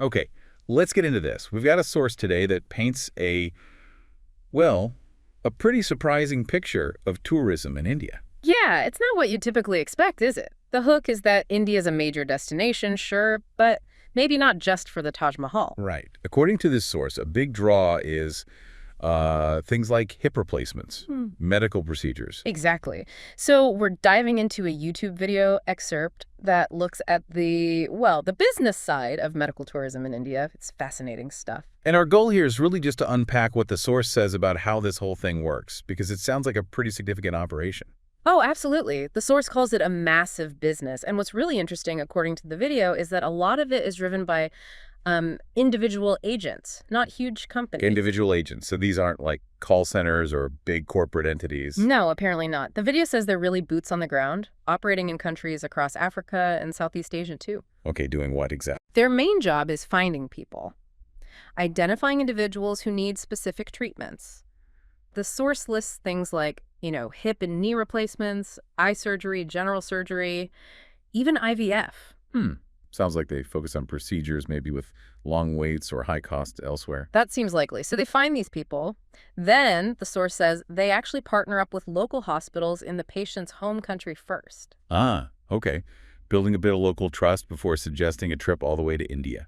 Okay, let's get into this. We've got a source today that paints well, a pretty surprising picture of tourism in India. Yeah, it's not what you typically expect, is it? The hook is that India's a major destination, sure, but maybe not just for the Taj Mahal. Right. According to this source, a big draw is things like hip replacements, Hmm. medical procedures. Exactly. So we're diving into a YouTube video excerpt that looks at the business side of medical tourism in India. It's fascinating stuff. And our goal here is really just to unpack what the source says about how this whole thing works, because it sounds like a pretty significant operation. Oh, absolutely. The source calls it a massive business. And what's really interesting, according to the video, is that a lot of it is driven by individual agents, not huge companies. Individual agents, so these aren't like call centers or big corporate entities. No, apparently not. The video says they're really boots on the ground, operating in countries across Africa and Southeast Asia, too. Okay, doing what exactly? Their main job is finding people, identifying individuals who need specific treatments. The source lists things like, hip and knee replacements, eye surgery, general surgery, even IVF. Sounds like they focus on procedures, maybe with long waits or high costs elsewhere. That seems likely. So they find these people. Then, the source says, they actually partner up with local hospitals in the patient's home country first. Ah, okay. Building a bit of local trust before suggesting a trip all the way to India.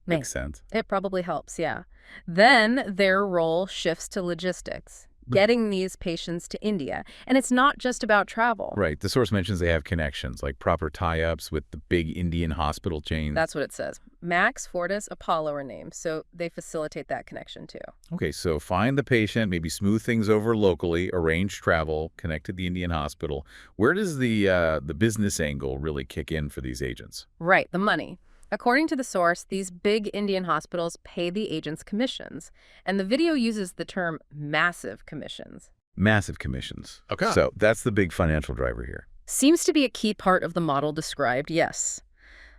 Makes sense. It probably helps, yeah. Then their role shifts to logistics, getting these patients to India. And it's not just about travel. Right. The source mentions they have connections, like proper tie-ups with the big Indian hospital chains. That's what it says. Max, Fortis, Apollo are named, so they facilitate that connection too. Okay, so find the patient, maybe smooth things over locally, arrange travel, connect to the Indian hospital. Where does the business angle really kick in for these agents? Right, the money. According to the source, these big Indian hospitals pay the agents commissions, and the video uses the term massive commissions. Massive commissions. Okay. So that's the big financial driver here. Seems to be a key part of the model described, yes.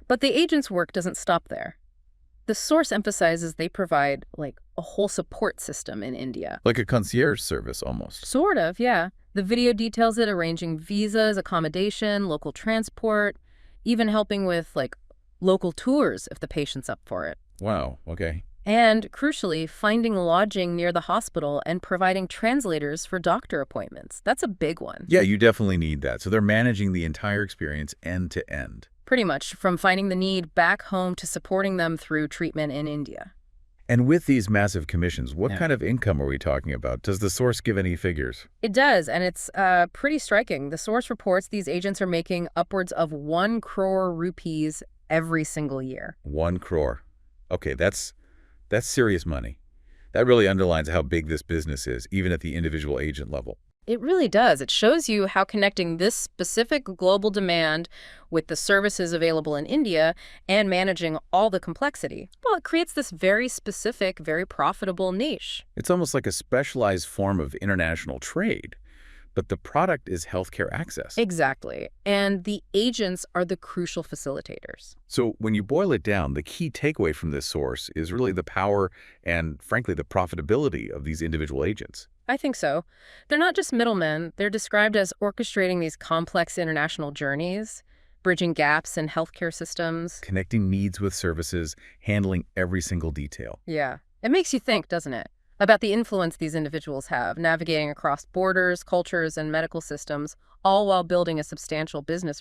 But the agent's work doesn't stop there. The source emphasizes they provide, a whole support system in India. Like a concierge service, almost. Sort of, yeah. The video details it arranging visas, accommodation, local transport, even helping with, local tours if the patient's up for it. Wow, okay. And, crucially, finding lodging near the hospital and providing translators for doctor appointments. That's a big one. Yeah, you definitely need that. So they're managing the entire experience end to end. Pretty much, from finding the need back home to supporting them through treatment in India. And with these massive commissions, what kind of income are we talking about? Does the source give any figures? It does, and it's pretty striking. The source reports these agents are making upwards of 1 crore rupees every single year. 1 crore. Okay, that's serious money. That really underlines how big this business is, even at the individual agent level. It really does. It shows you how connecting this specific global demand with the services available in India and managing all the complexity, well, it creates this very specific, very profitable niche. It's almost like a specialized form of international trade, but the product is healthcare access. Exactly. And the agents are the crucial facilitators. So when you boil it down, the key takeaway from this source is really the power and, frankly, the profitability of these individual agents. I think so. They're not just middlemen. They're described as orchestrating these complex international journeys, bridging gaps in healthcare systems. Connecting needs with services, handling every single detail. Yeah. It makes you think, doesn't it, about the influence these individuals have, navigating across borders, cultures, and medical systems, all while building a substantial business